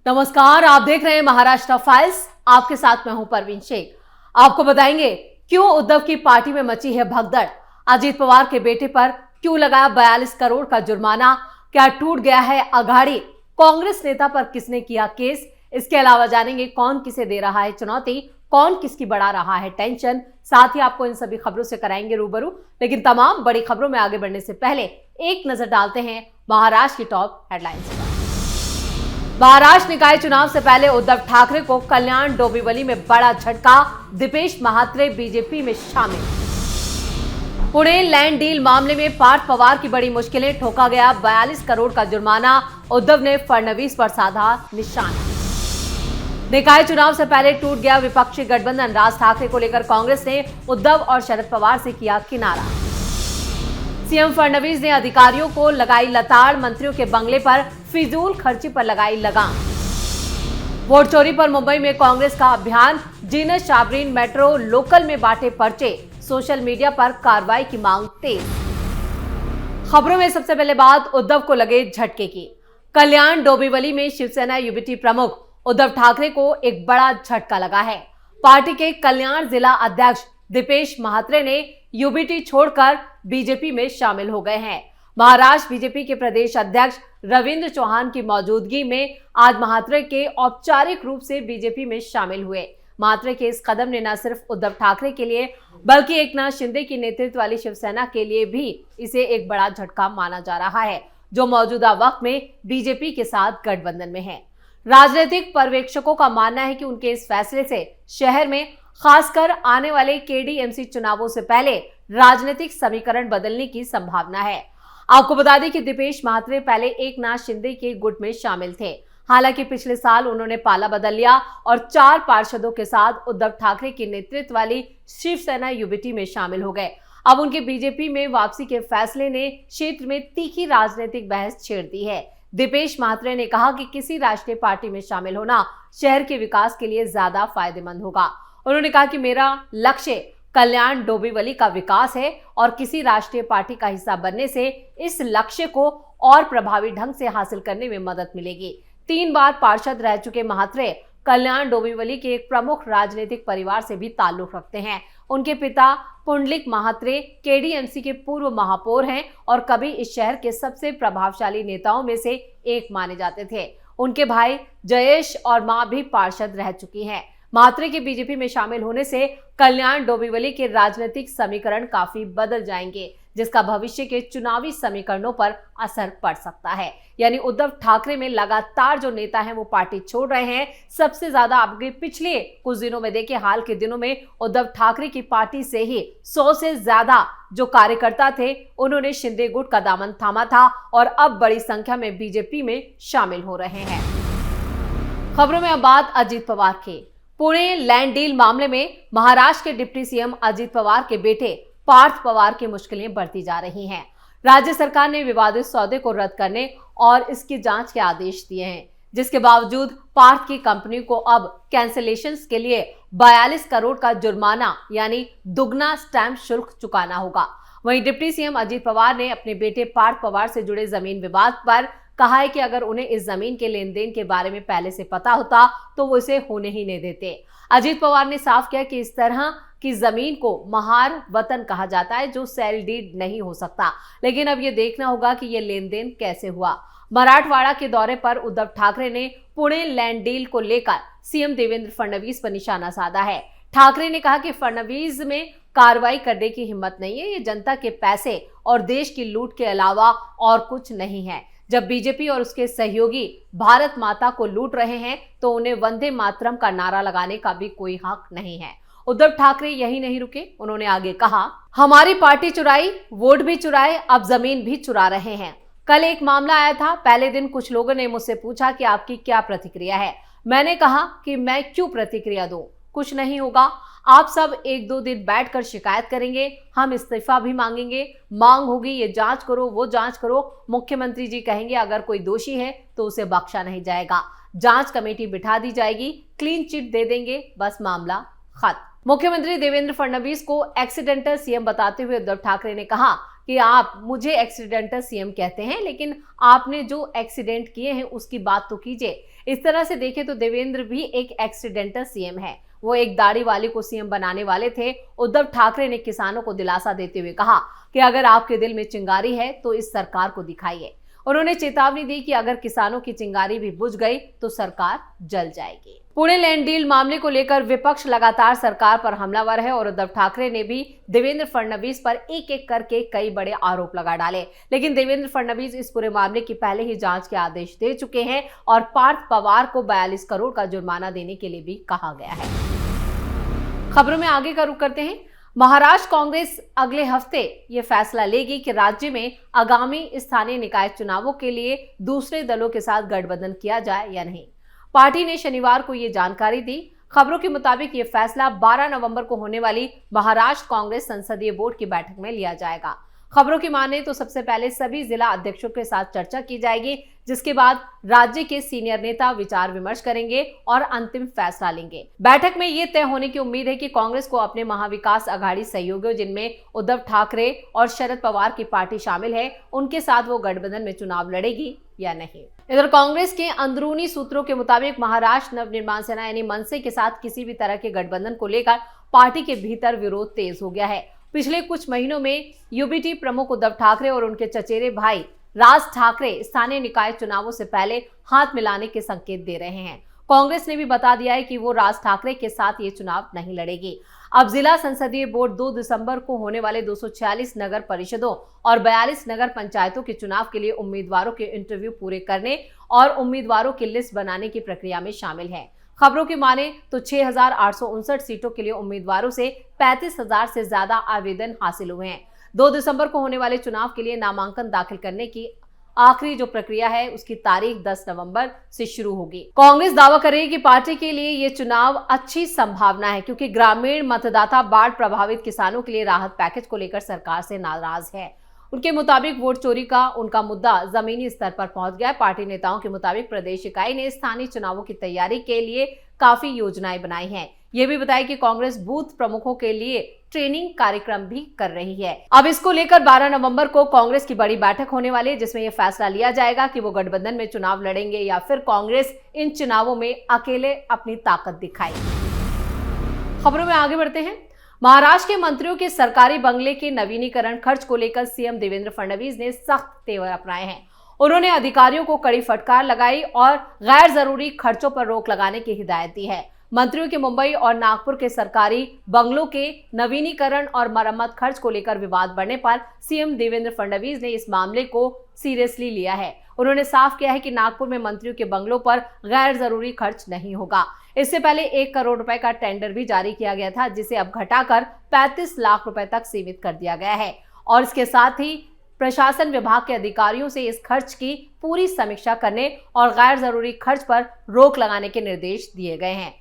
नमस्कार, आप देख रहे हैं महाराष्ट्र फाइल्स। आपके साथ मैं हूं परवीन शेख। आपको बताएंगे क्यों उद्धव की पार्टी में मची है भगदड़, अजीत पवार के बेटे पर क्यों लगाया 42 करोड़ का जुर्माना, क्या टूट गया है अघाड़ी, कांग्रेस नेता पर किसने किया केस। इसके अलावा जानेंगे कौन किसे दे रहा है चुनौती, कौन किसकी बढ़ा रहा है टेंशन। साथ ही आपको इन सभी खबरों से कराएंगे रूबरू। लेकिन तमाम बड़ी खबरों में आगे बढ़ने से पहले एक नजर डालते हैं महाराष्ट्र की टॉप हेडलाइंस पर। महाराष्ट्र निकाय चुनाव से पहले उद्धव ठाकरे को कल्याण डोंबिवली में बड़ा झटका, दीपेश महात्रे बीजेपी में शामिल। पुणे लैंड डील मामले में पार्थ पवार की बड़ी मुश्किलें, ठोका गया 42 करोड़ का जुर्माना, उद्धव ने फडणवीस पर साधा निशाना। निकाय चुनाव से पहले टूट गया विपक्षी गठबंधन, राज ठाकरे को लेकर कांग्रेस ने उद्धव और शरद पवार से किया किनारा। सीएम फडणवीस ने अधिकारियों को लगाई लताड़, मंत्रियों के बंगले पर फिजूल खर्ची पर लगाई लगाम। वोट चोरी पर मुंबई में कांग्रेस का अभियान, जीनत शाबरीन मेट्रो लोकल में बांटे पर्चे, सोशल मीडिया पर कार्रवाई की मांग तेज। खबरों में सबसे पहले बात उद्धव को लगे झटके की। कल्याण डोंबिवली में शिवसेना यूबीटी प्रमुख उद्धव ठाकरे को एक बड़ा झटका लगा है। पार्टी के कल्याण जिला अध्यक्ष दीपेश महात्रे ने यूबीटी छोड़कर बीजेपी में शामिल हो गए हैं। महाराष्ट्र बीजेपी के प्रदेश अध्यक्ष रविंद्र चौहान की मौजूदगी में आज महात्रे के औपचारिक रूप से बीजेपी में शामिल हुए। महात्रे के इस कदम ने न सिर्फ उद्धव ठाकरे के लिए बल्कि एकनाथ शिंदे की नेतृत्व वाली शिवसेना के लिए भी इसे एक बड़ा झटका माना जा रहा है, जो मौजूदा वक्त में बीजेपी के साथ गठबंधन में है। राजनीतिक पर्यवेक्षकों का मानना है कि उनके इस फैसले से शहर में खासकर आने वाले केडीएमसी चुनावों से पहले राजनीतिक समीकरण बदलने की संभावना है। आपको बता दें कि दीपेश महात्रे पहले एकनाथ शिंदे के गुट में शामिल थे। हालांकि पिछले साल उन्होंने पाला बदल लिया और 4 पार्षदों के साथ उद्धव ठाकरे की नेतृत्व वाली शिवसेना यूबीटी में शामिल हो गए। अब उनके बीजेपी में वापसी के फैसले ने क्षेत्र में तीखी राजनीतिक बहस छेड़ दी है। दीपेश महात्रे ने कहा कि किसी राष्ट्रीय पार्टी में शामिल होना शहर के विकास के लिए ज्यादा फायदेमंद होगा। उन्होंने कहा कि मेरा लक्ष्य कल्याण डोंबिवली का विकास है और किसी राष्ट्रीय पार्टी का हिस्सा बनने से इस लक्ष्य को और प्रभावी ढंग से हासिल करने में मदद मिलेगी। 3 बार पार्षद रह चुके महात्रे कल्याण डोंबिवली के एक प्रमुख राजनीतिक परिवार से भी ताल्लुक रखते हैं। उनके पिता पुंडलिक महात्रे केडीएमसी के पूर्व महापौर हैं और कभी इस शहर के सबसे प्रभावशाली नेताओं में से एक माने जाते थे। उनके भाई जयेश और मां भी पार्षद रह चुकी हैं। महात्रे के बीजेपी में शामिल होने से कल्याण डोंबिवली के राजनीतिक समीकरण काफी बदल जाएंगे, जिसका भविष्य के चुनावी समीकरणों पर असर पड़ सकता है। यानी उद्धव ठाकरे में लगातार जो नेता हैं वो पार्टी छोड़ रहे हैं। सबसे ज्यादा आपके पिछले कुछ दिनों में देखिए, हाल के दिनों में उद्धव ठाकरे की पार्टी से ही 100 से ज्यादा जो कार्यकर्ता थे उन्होंने शिंदे गुट का दामन थामा था और अब बड़ी संख्या में बीजेपी में शामिल हो रहे हैं। खबरों में अब बात अजीत पवार की। पुणे लैंड डील मामले में महाराष्ट्र के डिप्टी सीएम अजीत पवार के बेटे पार्थ पवार की मुश्किलें बढ़ती जा रही हैं। राज्य सरकार ने विवादित सौदे को रद्द करने और इसकी जांच के आदेश दिए हैं, जिसके बावजूद पार्थ की कंपनी को अब कैंसिलेशंस के लिए 42 करोड़ का जुर्माना यानी दुगना स्टैंप शुल्क चुकाना होगा। वहीं डिप्टी सीएम अजीत पवार ने अपने बेटे पार्थ पवार से जुड़े जमीन विवाद पर कहा है कि अगर उन्हें इस जमीन के लेन देन के बारे में पहले से पता होता तो वो इसे होने ही नहीं देते। अजीत पवार ने साफ किया कि इस तरह की जमीन को महार वतन कहा जाता है, जो सेल डीड नहीं हो सकता। लेकिन अब ये देखना होगा कि ये लेन देन कैसे हुआ। मराठवाड़ा के दौरे पर उद्धव ठाकरे ने पुणे लैंड डील को लेकर सीएम देवेंद्र फडणवीस पर निशाना साधा है। ठाकरे ने कहा कि फडणवीस में कार्रवाई करने की हिम्मत नहीं है, ये जनता के पैसे और देश की लूट के अलावा और कुछ नहीं है। जब बीजेपी और उसके सहयोगी भारत माता को लूट रहे हैं तो उन्हें वंदे मातरम का नारा लगाने का भी कोई हक नहीं है। उद्धव ठाकरे यही नहीं रुके, उन्होंने आगे कहा, हमारी पार्टी चुराई, वोट भी चुराए, अब जमीन भी चुरा रहे हैं। कल एक मामला आया था। पहले दिन कुछ लोगों ने मुझसे पूछा कि आपकी क्या प्रतिक्रिया है। मैंने कहा कि मैं क्यों प्रतिक्रिया दूं, कुछ नहीं होगा। आप सब 1-2 दिन बैठकर शिकायत करेंगे, हम इस्तीफा भी मांगेंगे, मांग होगी ये जांच करो वो जांच करो। मुख्यमंत्री जी कहेंगे अगर कोई दोषी है तो उसे बख्शा नहीं जाएगा, जांच कमेटी बिठा दी जाएगी, क्लीन चिट दे देंगे, बस मामला खत्म। मुख्यमंत्री देवेंद्र फडणवीस को एक्सीडेंटल सीएम बताते हुए उद्धव ठाकरे ने कहा कि आप मुझे एक्सीडेंटल सीएम कहते हैं, लेकिन आपने जो एक्सीडेंट किए हैं उसकी बात तो कीजिए। इस तरह से देखें तो देवेंद्र भी एक एक्सीडेंटल सीएम है। वो एक दाढ़ी वाले को सीएम बनाने वाले थे। उद्धव ठाकरे ने किसानों को दिलासा देते हुए कहा कि अगर आपके दिल में चिंगारी है तो इस सरकार को दिखाइए। उन्होंने चेतावनी दी कि अगर किसानों की चिंगारी भी बुझ गई तो सरकार जल जाएगी। पुणे लैंड डील मामले को लेकर विपक्ष लगातार सरकार पर हमलावर है और उद्धव ठाकरे ने भी देवेंद्र फडणवीस पर एक एक करके कई बड़े आरोप लगा डाले। लेकिन देवेंद्र फडणवीस इस पूरे मामले की पहले ही जांच के आदेश दे चुके हैं और पार्थ पवार को 42 करोड़ का जुर्माना देने के लिए भी कहा गया है। खबरों में आगे का रुख करते हैं। महाराष्ट्र कांग्रेस अगले हफ्ते ये फैसला लेगी कि राज्य में आगामी स्थानीय निकाय चुनावों के लिए दूसरे दलों के साथ गठबंधन किया जाए या नहीं। पार्टी ने शनिवार को ये जानकारी दी। खबरों के मुताबिक ये फैसला 12 नवंबर को होने वाली महाराष्ट्र कांग्रेस संसदीय बोर्ड की बैठक में लिया जाएगा। खबरों की माने तो सबसे पहले सभी जिला अध्यक्षों के साथ चर्चा की जाएगी, जिसके बाद राज्य के सीनियर नेता विचार विमर्श करेंगे और अंतिम फैसला लेंगे। बैठक में ये तय होने की उम्मीद है कि कांग्रेस को अपने महाविकास अघाड़ी सहयोगियों, जिनमें उद्धव ठाकरे और शरद पवार की पार्टी शामिल है, उनके साथ वो गठबंधन में चुनाव लड़ेगी या नहीं। इधर कांग्रेस के अंदरूनी सूत्रों के मुताबिक महाराष्ट्र नवनिर्माण सेना यानी मनसे के साथ किसी भी तरह के गठबंधन को लेकर पार्टी के भीतर विरोध तेज हो गया है। पिछले कुछ महीनों में यूबीटी प्रमुख उद्धव ठाकरे और उनके चचेरे भाई राज ठाकरे स्थानीय निकाय चुनावों से पहले हाथ मिलाने के संकेत दे रहे हैं। कांग्रेस ने भी बता दिया है कि वो राज ठाकरे के साथ ये चुनाव नहीं लड़ेगी। अब जिला संसदीय बोर्ड 2 दिसंबर को होने वाले 246 नगर परिषदों और 42 नगर पंचायतों के चुनाव के लिए उम्मीदवारों के इंटरव्यू पूरे करने और उम्मीदवारों की लिस्ट बनाने की प्रक्रिया में शामिल है। खबरों की माने तो 6,859 सीटों के लिए उम्मीदवारों से 35,000 से ज्यादा आवेदन हासिल हुए हैं। 2 दिसंबर को होने वाले चुनाव के लिए नामांकन दाखिल करने की आखिरी जो प्रक्रिया है उसकी तारीख 10 नवंबर से शुरू होगी। कांग्रेस दावा कर रही है कि पार्टी के लिए ये चुनाव अच्छी संभावना है, क्योंकि ग्रामीण मतदाता बाढ़ प्रभावित किसानों के लिए राहत पैकेज को लेकर सरकार से नाराज है। उनके मुताबिक वोट चोरी का उनका मुद्दा जमीनी स्तर पर पहुंच गया है। पार्टी नेताओं के मुताबिक प्रदेश इकाई ने स्थानीय चुनावों की तैयारी के लिए काफी योजनाएं बनाई हैं। ये भी बताया कि कांग्रेस बूथ प्रमुखों के लिए ट्रेनिंग कार्यक्रम भी कर रही है। अब इसको लेकर 12 नवंबर को कांग्रेस की बड़ी बैठक होने वाली है, जिसमें यह फैसला लिया जाएगा कि वो गठबंधन में चुनाव लड़ेंगे या फिर कांग्रेस इन चुनावों में अकेले अपनी ताकत दिखाएगी। खबरों में आगे बढ़ते हैं। महाराष्ट्र के मंत्रियों के सरकारी बंगले के नवीनीकरण खर्च को लेकर सीएम देवेंद्र फडणवीस ने सख्त तेवर अपनाए हैं। उन्होंने अधिकारियों को कड़ी फटकार लगाई और गैर जरूरी खर्चों पर रोक लगाने की हिदायत दी है। मंत्रियों के मुंबई और नागपुर के सरकारी बंगलों के नवीनीकरण और मरम्मत खर्च को लेकर विवाद बढ़ने पर सीएम देवेंद्र फडणवीस ने इस मामले को सीरियसली लिया है। उन्होंने साफ किया है कि नागपुर में मंत्रियों के बंगलों पर गैर जरूरी खर्च नहीं होगा। इससे पहले 1 करोड़ रुपए का टेंडर भी जारी किया गया था, जिसे अब घटाकर 35 लाख रुपए तक सीमित कर दिया गया है और इसके साथ ही प्रशासन विभाग के अधिकारियों से इस खर्च की पूरी समीक्षा करने और गैर जरूरी खर्च पर रोक लगाने के निर्देश दिए गए हैं।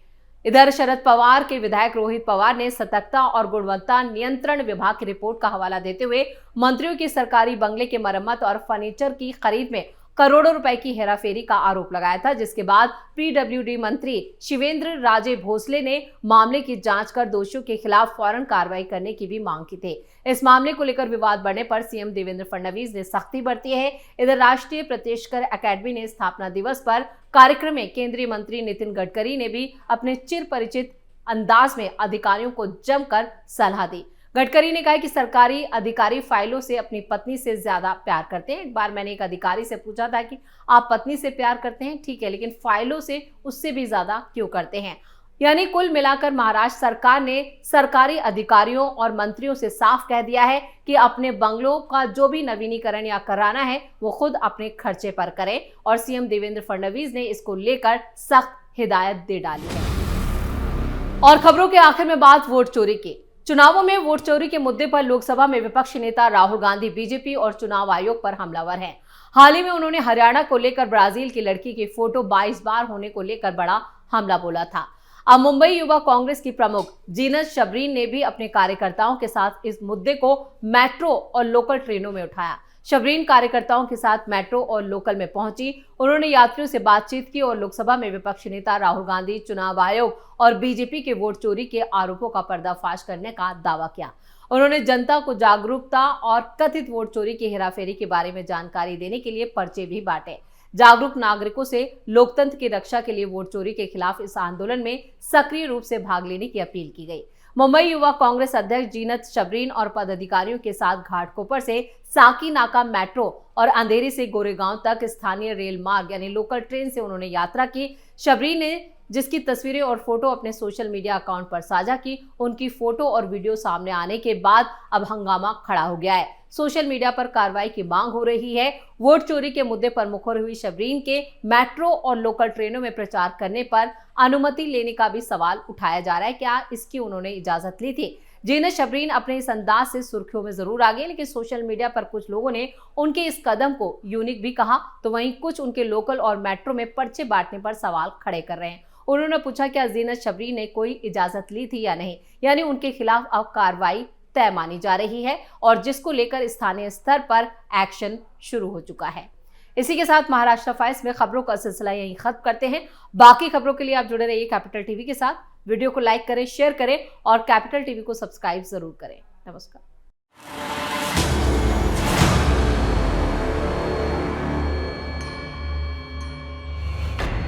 इधर शरद पवार के विधायक रोहित पवार ने सतर्कता और गुणवत्ता नियंत्रण विभाग की रिपोर्ट का हवाला देते हुए मंत्रियों की सरकारी बंगले के मरम्मत और फर्नीचर की खरीद में करोड़ों रुपए की हेराफेरी का आरोप लगाया था, जिसके बाद पीडब्ल्यूडी मंत्री शिवेंद्र राजे भोसले ने मामले की जांच कर दोषियों के खिलाफ फौरन कार्रवाई करने की भी मांग की थी। इस मामले को लेकर विवाद बढ़ने पर सीएम देवेंद्र फडणवीस ने सख्ती बरती है। इधर राष्ट्रीय प्रत्यक्ष कर अकादमी ने स्थापना दिवस पर कार्यक्रम में केंद्रीय मंत्री नितिन गडकरी ने भी अपने चिर परिचित अंदाज में अधिकारियों को जमकर सलाह दी। गडकरी ने कहा कि सरकारी अधिकारी फाइलों से अपनी पत्नी से ज्यादा प्यार करते हैं। एक बार मैंने एक अधिकारी से पूछा था कि आप पत्नी से प्यार करते हैं, ठीक है, लेकिन फाइलों से उससे भी ज्यादा क्यों करते हैं। यानी कुल मिलाकर महाराष्ट्र सरकार ने सरकारी अधिकारियों और मंत्रियों से साफ कह दिया है कि अपने बंगलों का जो भी नवीनीकरण या कराना है वो खुद अपने खर्चे पर करें और सीएम देवेंद्र फडणवीस ने इसको लेकर सख्त हिदायत दे डाली है। और खबरों के आखिर में बात वोट चोरी की। चुनावों में वोट चोरी के मुद्दे पर लोकसभा में विपक्षी नेता राहुल गांधी बीजेपी और चुनाव आयोग पर हमलावर हैं। हाल ही में उन्होंने हरियाणा को लेकर ब्राजील की लड़की की फोटो 22 बार होने को लेकर बड़ा हमला बोला था। अब मुंबई युवा कांग्रेस की प्रमुख जीनत शबरीन ने भी अपने कार्यकर्ताओं के साथ इस मुद्दे को मेट्रो और लोकल ट्रेनों में उठाया। शबरीन कार्यकर्ताओं के साथ मेट्रो और लोकल में पहुंची। उन्होंने यात्रियों से बातचीत की और लोकसभा में विपक्षी नेता राहुल गांधी, चुनाव आयोग और बीजेपी के वोट चोरी के आरोपों का पर्दाफाश करने का दावा किया। उन्होंने जनता को जागरूकता और कथित वोट चोरी की हेराफेरी के बारे में जानकारी देने के लिए पर्चे भी बांटे। जागरूक नागरिकों से लोकतंत्र की रक्षा के लिए वोट चोरी के खिलाफ इस आंदोलन में सक्रिय रूप से भाग लेने की अपील की गई। मुंबई युवा कांग्रेस अध्यक्ष जीनत शबरीन और पदाधिकारियों के साथ घाटकोपर से साकी नाका मेट्रो और अंधेरी से गोरेगांव तक स्थानीय रेल मार्ग यानी लोकल ट्रेन से उन्होंने यात्रा की। शबरीन ने जिसकी तस्वीरें और फोटो अपने सोशल मीडिया अकाउंट पर साझा की, उनकी फोटो और वीडियो सामने आने के बाद अब हंगामा खड़ा हो गया है। सोशल मीडिया पर कार्रवाई की मांग हो रही है। वोट चोरी के मुद्दे पर मुखर हुई शबरीन के मेट्रो और लोकल ट्रेनों में प्रचार करने पर अनुमति लेने का भी सवाल उठाया जा रहा है। क्या इसकी उन्होंने इजाजत ली थी? जीनत शबरीन अपने इस अंदाज से सुर्खियों में जरूर आ गई, लेकिन सोशल मीडिया पर कुछ लोगों ने उनके इस कदम को यूनिक भी कहा, तो वहीं कुछ उनके लोकल और मेट्रो में पर्चे बांटने पर सवाल खड़े कर रहे हैं। उन्होंने पूछा क्या जीनत शबरीन ने कोई इजाजत ली थी या नहीं, यानी उनके खिलाफ अब कार्रवाई तय मानी जा रही है और जिसको लेकर स्थानीय स्तर पर एक्शन शुरू हो चुका है। इसी के साथ महाराष्ट्र फाइल्स में खबरों का सिलसिला यहीं खत्म करते हैं। बाकी खबरों के लिए आप जुड़े रहिए कैपिटल टीवी के साथ। वीडियो को लाइक करें, शेयर करें और कैपिटल टीवी को सब्सक्राइब जरूर करें। नमस्कार।